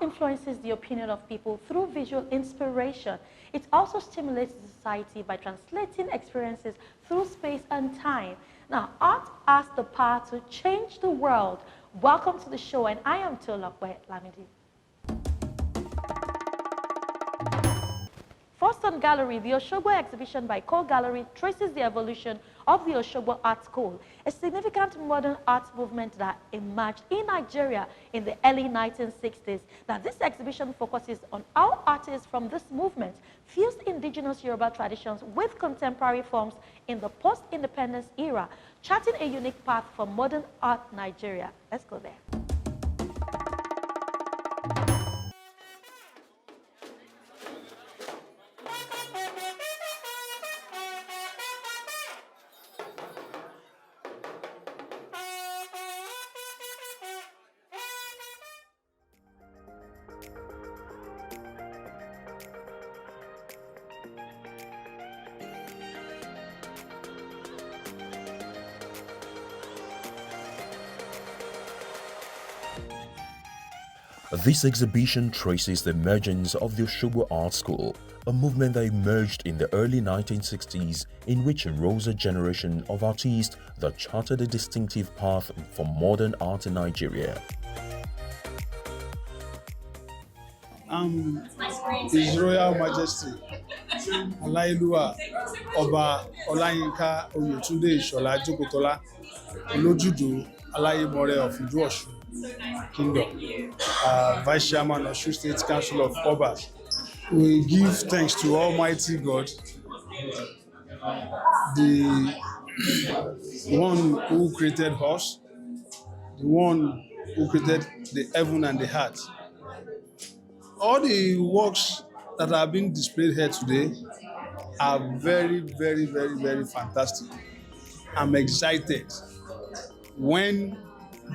influences the opinion of people through visual inspiration. It also stimulates society by translating experiences through space and time. Now, art has the power to change the world. Welcome to the show, and I am Tolokwe Lamidi. First on gallery, the OSOGBO exhibition by Core Gallery traces the evolution of the OSOGBO Art School, a significant modern art movement that emerged in Nigeria in the early 1960s. Now, this exhibition focuses on how artists from this movement fused indigenous Yoruba traditions with contemporary forms in the post-independence era, charting a unique path for modern art Nigeria. Let's go there. This exhibition traces the emergence of the OSOGBO Art School, a movement that emerged in the early 1960s in which arose a generation of artists that charted a distinctive path for modern art in Nigeria. His Royal Majesty Aláyélúwà Ọba Ọláyínká Oyètúndé Ìṣọ̀lá Jókòtọ́lá Olójúdò Aláyémọrẹ of Ìjú-Ọ̀ṣun Kingdom, Vice Chairman of Osun State Council of Obas. We give thanks to Almighty God, the one who created us, the one who created the heaven and the earth. All the works that are being displayed here today are very, very, very, very fantastic. I'm excited. When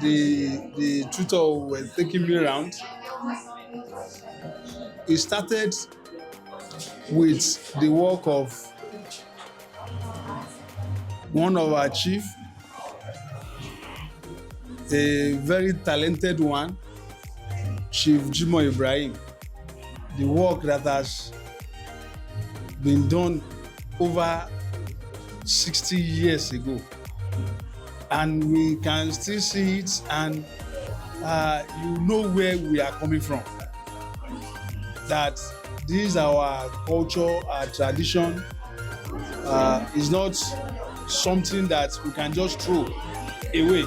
the tutor was taking me around, he started with the work of one of our chief, a very talented one, Chief Jimoh Ibrahim. The work that has been done over 60 years ago. And we can still see it, and you know where we are coming from. That this is our culture, our tradition. Is not something that we can just throw away.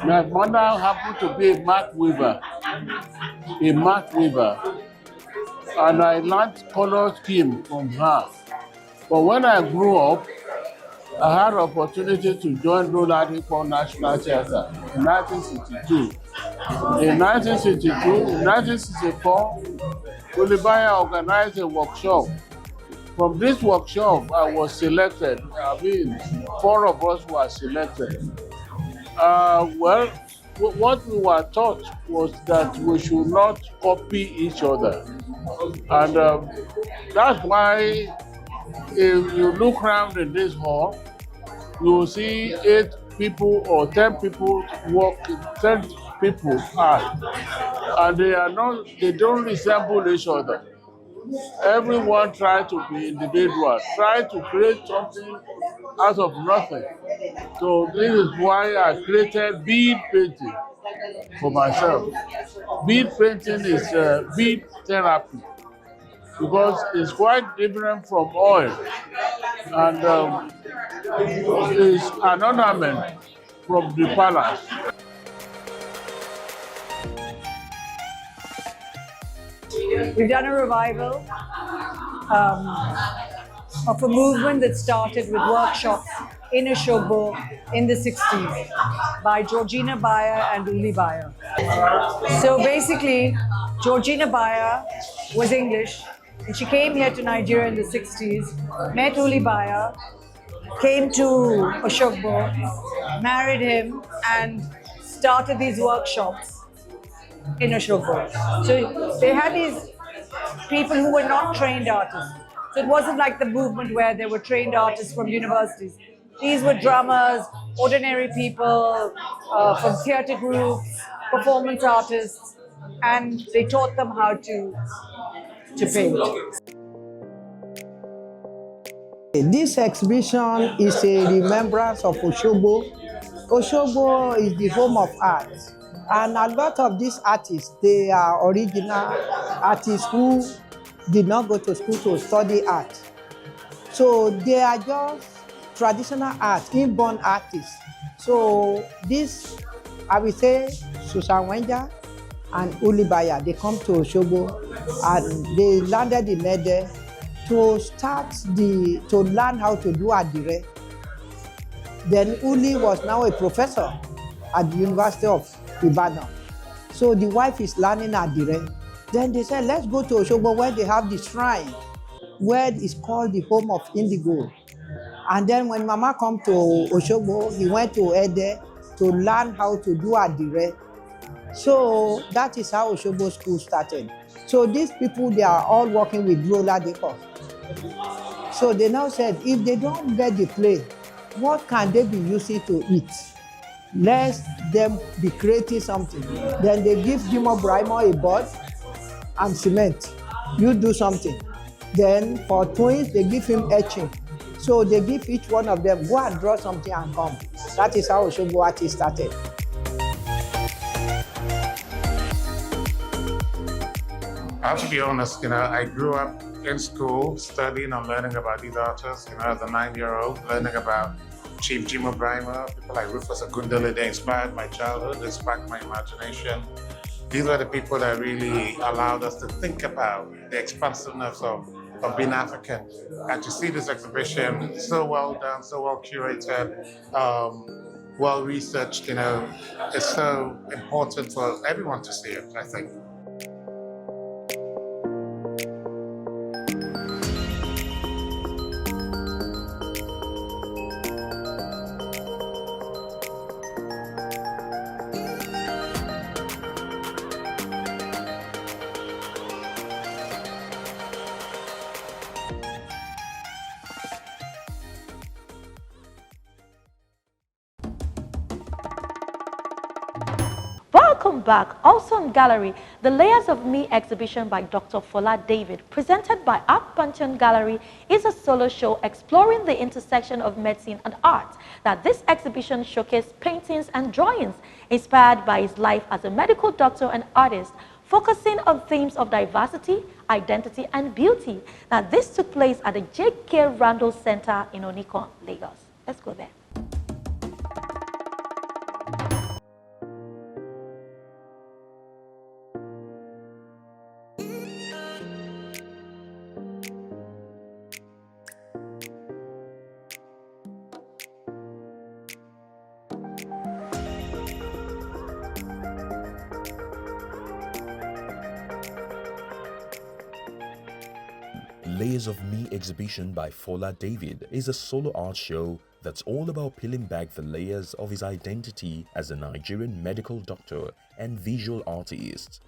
My mother happened to be a mat weaver, and I learned color scheme from her. But when I grew up, I had opportunity to join Roland National Theatre in 1962. In 1964, Olibaya organized a workshop. From this workshop, I was selected. 4 of us were selected. Well, what we were taught was that we should not copy each other. And that's why if you look around in this hall, you will see 8 people or 10 people walking, 10 people are, and they don't resemble each other. Everyone tries to be individual, try to create something out of nothing. So this is why I created bead painting for myself. Bead painting is bead therapy because it's quite different from oil, and it's an ornament from the palace. We've done a revival of a movement that started with workshops in OSOGBO in the 60s by Georgina Bayer and Uli Bayer. So basically, Georgina Bayer was English, and she came here to Nigeria in the 60s, met Uli Bayer, came to OSOGBO, married him, and started these workshops in OSOGBO. So they had these people who were not trained artists. So it wasn't like the movement where there were trained artists from universities. These were drummers, ordinary people from theatre groups, performance artists, and they taught them how to paint. This exhibition is a remembrance of Osogbo. Osogbo is the home of art, and a lot of these artists, they are original artists who did not go to school to study art. So they are just traditional art, inborn artists. So this, I will say, Susan Wenja and Ulibaya, they come to Osogbo and they landed in Ede to learn how to do adire. Then Uli was now a professor at the University of Ibadan. So the wife is learning adire. Then they said, let's go to Osogbo where they have the shrine, where it's called the home of indigo. And then when Mama come to Osogbo, he went to Ede to learn how to do adire. So that is how Osogbo school started. So these people, they are all working with roller decor. So they now said, if they don't get the play, what can they be using to eat? Let them be creating something. Then they give Jimo Braimo a board and cement. You do something. Then for twins, they give him etching. So they give each one of them, go and draw something and come. That is how Osogbo artist started. I have to be honest, I grew up in school studying and learning about these artists, as a 9-year-old, learning about Chief Jimo Brima, people like Rufus Agundele. They inspired my childhood, they sparked my imagination. These are the people that really allowed us to think about the expansiveness of being African. And to see this exhibition so well done, so well curated, well researched, it's so important for everyone to see it, I think. Welcome back. Also in gallery, the Layers of Me exhibition by Dr. Fola David, presented by Art Pantheon Gallery, is a solo show exploring the intersection of medicine and art. That this exhibition showcased paintings and drawings inspired by his life as a medical doctor and artist, focusing on themes of diversity, identity, and beauty. Now, this took place at the J.K. Randall Center in Onikon, Lagos. Let's go there. Layers of Me exhibition by Fola David is a solo art show that's all about peeling back the layers of his identity as a Nigerian medical doctor and visual artist.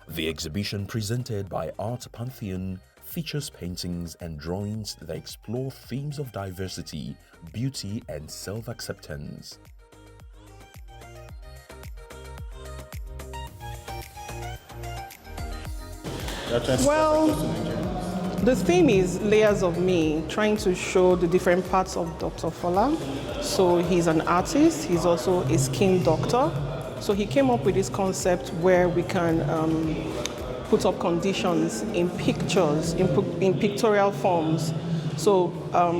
The exhibition presented by Art Pantheon features paintings and drawings that explore themes of diversity, beauty, and self-acceptance. Well, the theme is Layers of Me, trying to show the different parts of Dr. Fola. So he's an artist, he's also a skin doctor. So he came up with this concept where we can put up conditions in pictures, in pictorial forms. So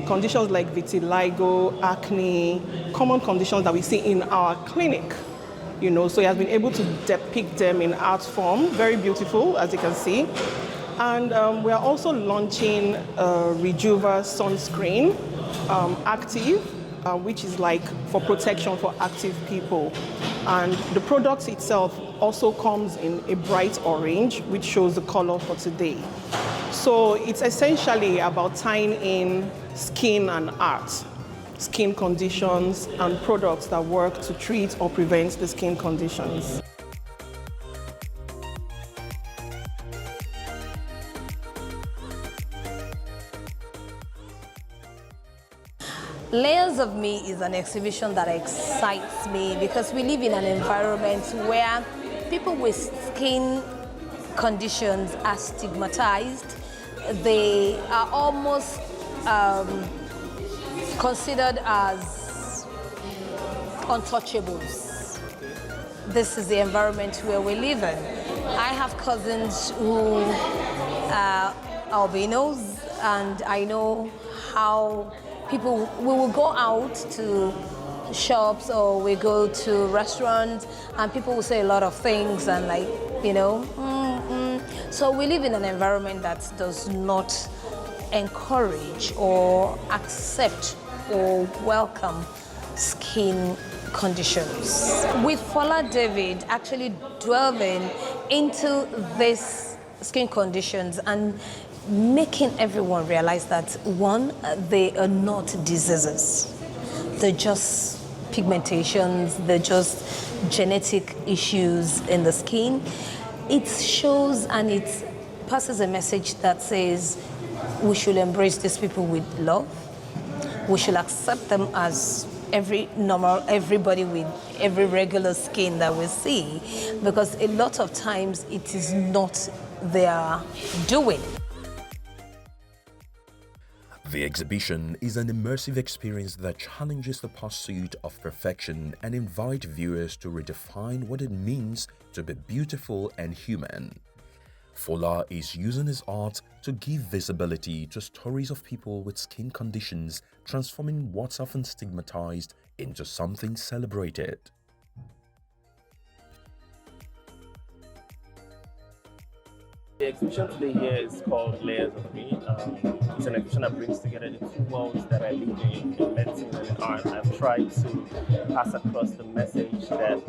conditions like vitiligo, acne, common conditions that we see in our clinic. So he has been able to depict them in art form, very beautiful, as you can see. And we are also launching Rejuva sunscreen, active, which is like for protection for active people. And the product itself also comes in a bright orange, which shows the color for today. So it's essentially about tying in skin and art, skin conditions and products that work to treat or prevent the skin conditions. Layers of Me is an exhibition that excites me because we live in an environment where people with skin conditions are stigmatized. They are almost considered as untouchables. This is the environment where we live in. I have cousins who are albinos, and I know how people, we will go out to shops or we go to restaurants and people will say a lot of things and like, you know, So we live in an environment that does not encourage or accept or welcome skin conditions. With Fola David actually delving into these skin conditions and making everyone realize that, one, they are not diseases. They're just pigmentations, they're just genetic issues in the skin. It shows and it passes a message that says we should embrace these people with love. We should accept them as everybody with every regular skin that we see, because a lot of times it is not their doing. The exhibition is an immersive experience that challenges the pursuit of perfection and invites viewers to redefine what it means to be beautiful and human. Fola is using his art to give visibility to stories of people with skin conditions, transforming what's often stigmatized into something celebrated. The exhibition today here is called Layers of Me. It's an exhibition that brings together the two worlds that I live in medicine and in art. I've tried to pass across the message that,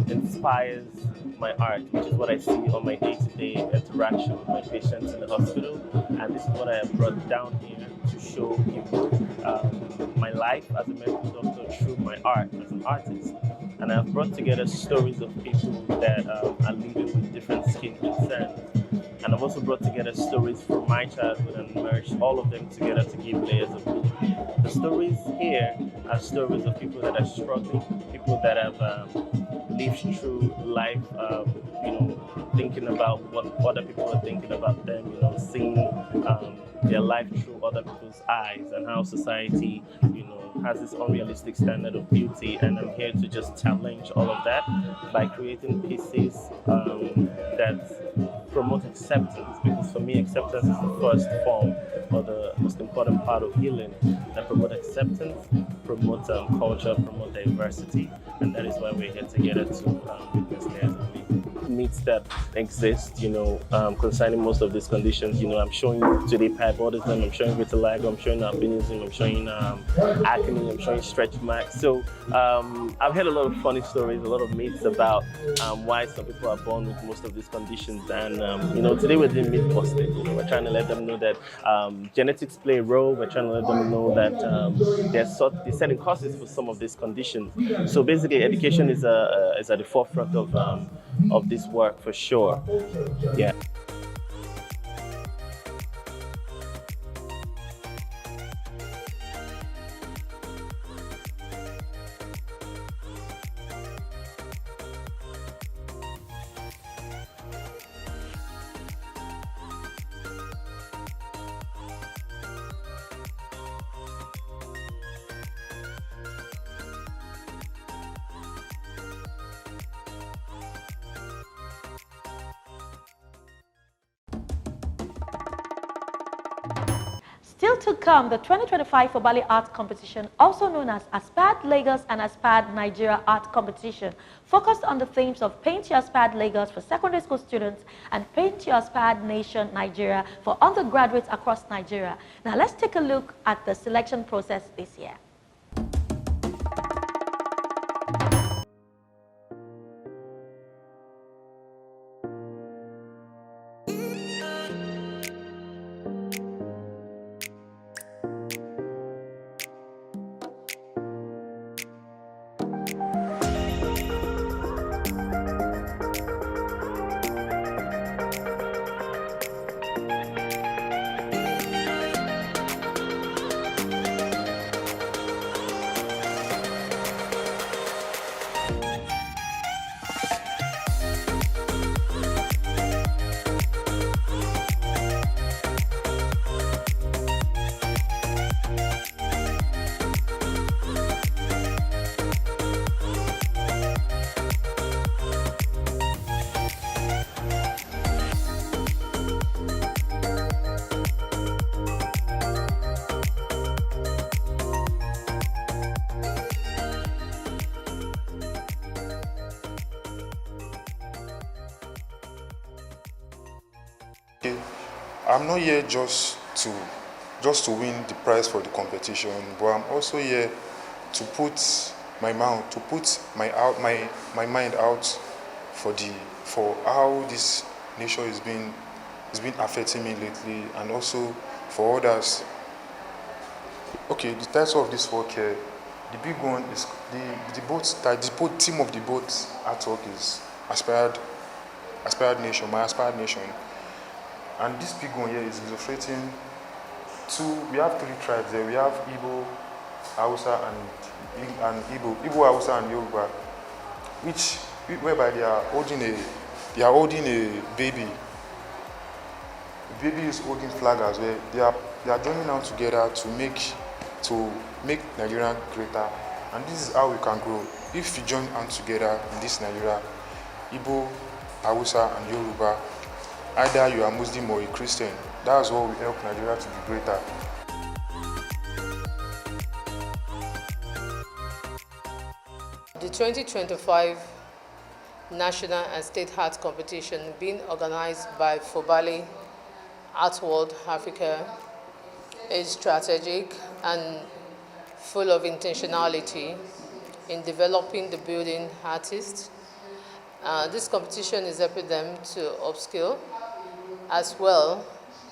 inspires my art, which is what I see on my day-to-day interaction with my patients in the hospital. And this is what I have brought down here to show people my life as a medical doctor through my art as an artist. And I've brought together stories of people that are living with different skin concerns. And I've also brought together stories from my childhood and merged all of them together to give Layers of Me. The stories here are stories of people that are struggling, people that have lived through life, thinking about what other people are thinking about them, seeing their life through other people's eyes and how society, has this unrealistic standard of beauty. And I'm here to just challenge all of that by creating pieces that promote acceptance, because for me acceptance is the first form or the most important part of healing. That promote acceptance, promote culture, promote diversity, and that is why we're here together to witness Layers of Me. Myths that exist, concerning most of these conditions. I'm showing today hypothesis, I'm showing vitiligo, I'm showing albinism, I'm showing acne, I'm showing stretch marks. So I've heard a lot of funny stories, a lot of myths about why some people are born with most of these conditions. And today we're doing myth busting. We're trying to let them know that genetics play a role. We're trying to let them know that there's certain causes for some of these conditions. So basically, education is at the forefront of this work for sure. Yeah. Still to come, the 2025 FOBALLY Art Competition, also known as Aspired Lagos and Aspired Nigeria Art Competition, focused on the themes of Paint Your Aspired Lagos for secondary school students and Paint Your Aspired Nation Nigeria for undergraduates across Nigeria. Now let's take a look at the selection process this year. I'm not here just to win the prize for the competition, but I'm also here to put my mind out for how this nation is been affecting me lately, and also for others. Okay, the title of this work here, the big one is the theme of the boat artwork is aspired nation, my aspired nation. And this big one here is illustrating we have three tribes there. We have Igbo, Hausa, and Igbo, Hausa, and Yoruba, whereby they are holding a baby. The baby is holding flag as well. They are joining now together to make Nigeria greater. And this is how we can grow. If we join hands together in this Nigeria, Igbo, Hausa, and Yoruba, either you are Muslim or a Christian, that's what will help Nigeria to be greater. The 2025 National and State Art Competition being organized by FOBALLY Art World Africa is strategic and full of intentionality in developing the building artists. This competition is helping them to upskill. As well,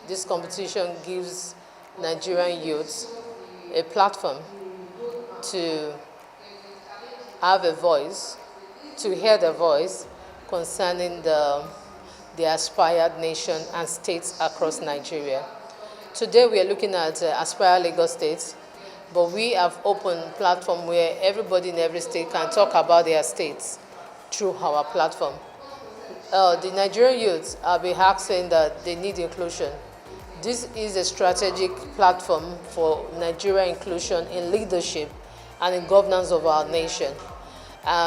this competition gives Nigerian youths a platform to have a voice, to hear their voice concerning the aspired nation and states across Nigeria. Today we are looking at Aspire Lagos State, but we have opened a platform where everybody in every state can talk about their states through our platform. The Nigerian youths have been asking that they need inclusion. This is a strategic platform for Nigerian inclusion in leadership and in governance of our nation.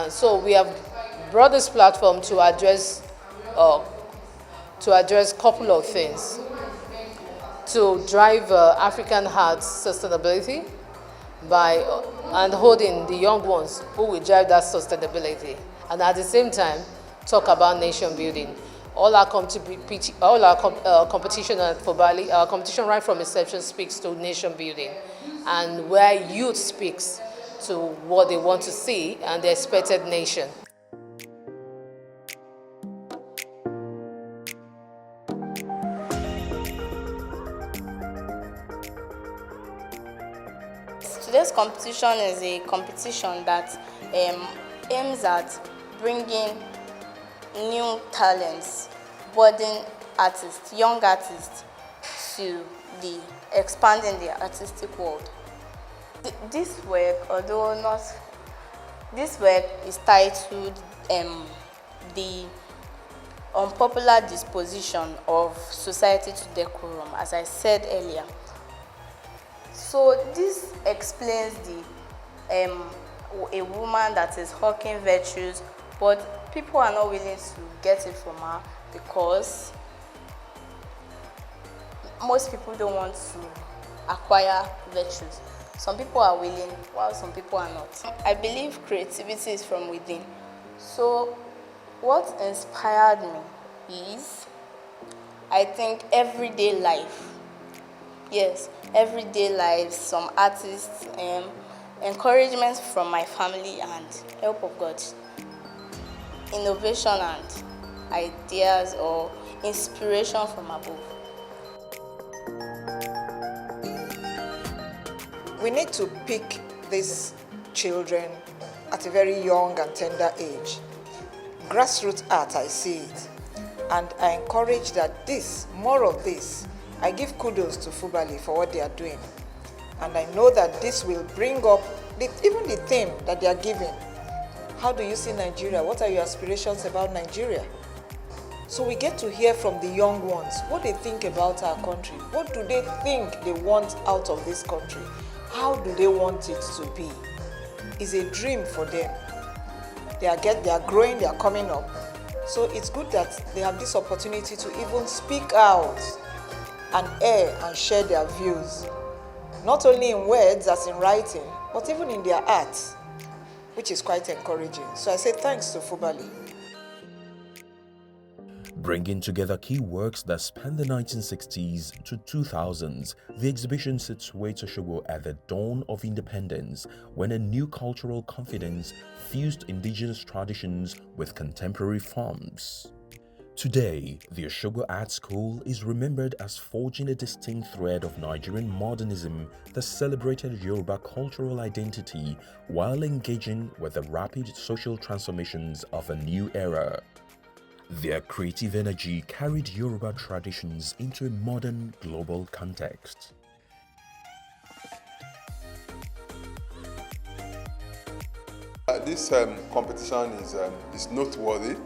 So we have brought this platform to address a couple of things. To drive African arts sustainability and holding the young ones who will drive that sustainability, and at the same time talk about nation building. All our competition at FOBALLY, our competition right from inception speaks to nation building, and where youth speaks to what they want to see and the expected nation. Today's competition is a competition that aims at bringing new talents, budding artists, young artists to the expanding the artistic world. This work is titled The Unpopular Disposition of Society to Decorum, as I said earlier. So this explains a woman that is hawking virtues, but people are not willing to get it from her because most people don't want to acquire virtues. Some people are willing, while some people are not. I believe creativity is from within. So what inspired me is, I think, everyday life. Yes, everyday life, some artists, encouragement from my family and help of God. Innovation and ideas or inspiration from above. We need to pick these children at a very young and tender age. Grassroots art, I see it. And I encourage that more of this. I give kudos to FOBALLY for what they are doing. And I know that this will bring up even the theme that they are giving. How do you see Nigeria? What are your aspirations about Nigeria? So we get to hear from the young ones what they think about our country. What do they think they want out of this country? How do they want it to be? It's a dream for them. They are growing, they are coming up. So it's good that they have this opportunity to even speak out and air and share their views. Not only in words as in writing, but even in their art, which is quite encouraging. So I say thanks to FOBALLY. Bringing together key works that span the 1960s to 2000s, the exhibition situates Osogbo at the dawn of independence, when a new cultural confidence fused indigenous traditions with contemporary forms. Today, the Osogbo Art School is remembered as forging a distinct thread of Nigerian modernism that celebrated Yoruba cultural identity while engaging with the rapid social transformations of a new era. Their creative energy carried Yoruba traditions into a modern global context. This competition is noteworthy.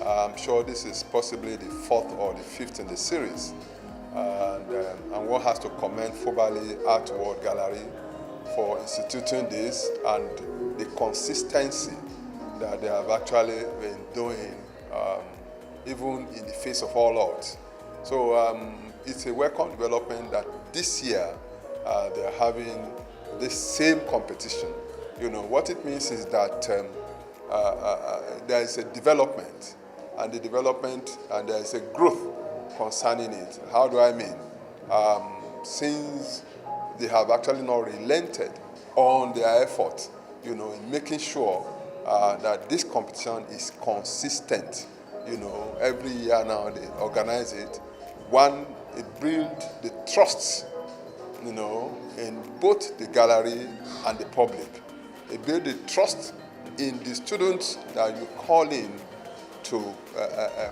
I'm sure this is possibly the fourth or the fifth in the series. And one has to commend FOBALLY Art Gallery for instituting this and the consistency that they have actually been doing, even in the face of all odds. So it's a welcome development that this year they're having this same competition. You know, what it means is that there is a development, and there is a growth concerning it. How do I mean? Since they have actually not relented on their effort, you know, in making sure that this competition is consistent. You know, every year now they organize it. One, it builds the trust, you know, in both the gallery and the public. It builds the trust in the students that you call in to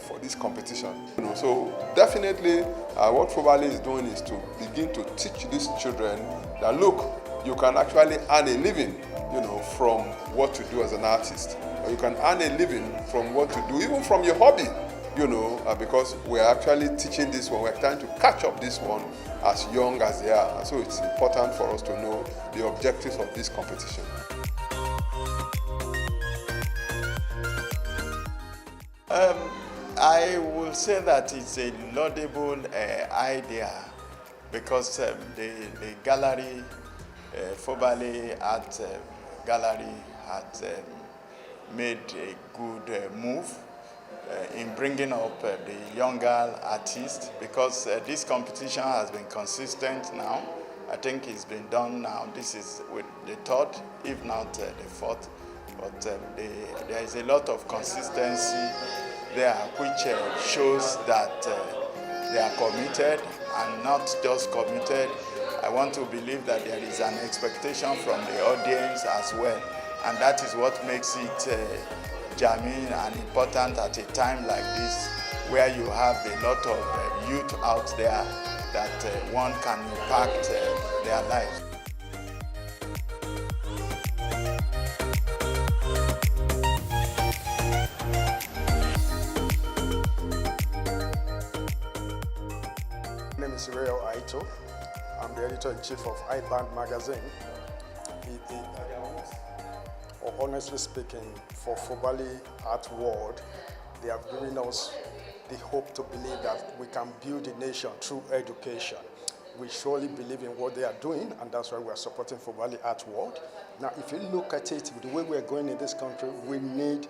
for this competition. You know, so definitely what FOBALLY is doing is to begin to teach these children that, look, you can actually earn a living, you know, from what you do as an artist. Or you can earn a living from what you do, even from your hobby, you know, because we're actually teaching this one. We're trying to catch up this one as young as they are. So it's important for us to know the objectives of this competition. I will say that it's a laudable idea, because the gallery, FOBALLY Art Gallery, had made a good move in bringing up the younger artists, because this competition has been consistent now. I think it's been done now. This is with the third, if not the fourth. But there is a lot of consistency there, which shows that they are committed, and not just committed. I want to believe that there is an expectation from the audience as well, and that is what makes it germane and important at a time like this, where you have a lot of youth out there that one can impact their lives. My name is Real Aito. I'm the editor-in-chief of iBand magazine. Honestly speaking, for FOBALLY Art World, they have given us the hope to believe that we can build a nation through education. We surely believe in what they are doing, and that's why we are supporting FOBALLY Art World. Now, if you look at it, the way we are going in this country, we need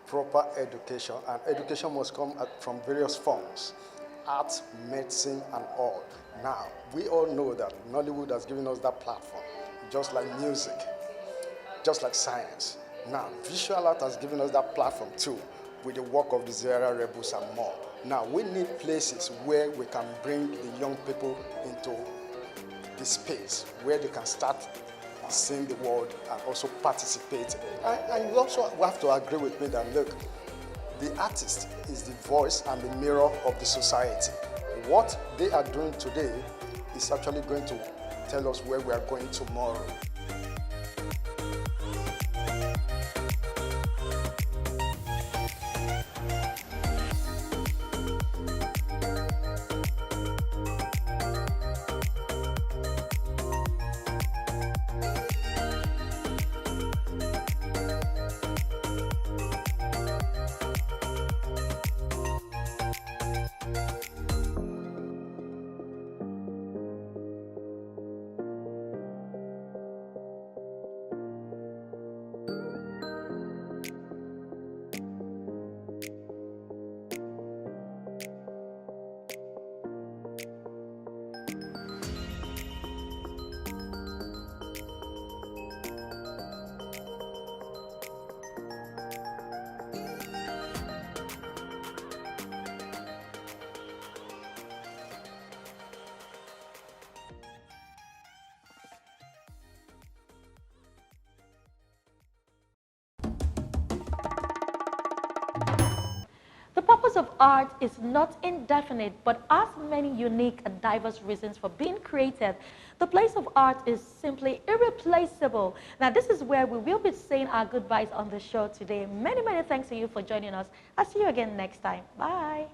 proper education, and education must come from various forms: art, medicine, and all. Now, we all know that Nollywood has given us that platform, just like music, just like science. Now, visual art has given us that platform too, with the work of the Zera Rebels and more. Now, we need places where we can bring the young people into the space, where they can start seeing the world and also participate. And you also have to agree with me that, look, the artist is the voice and the mirror of the society. What they are doing today is actually going to tell us where we are going tomorrow. place of art is not indefinite, but has many unique and diverse reasons for being created. The place of art is simply irreplaceable. Now, this is where we will be saying our goodbyes on the show today. Many, many thanks to you for joining us. I'll see you again next time. Bye.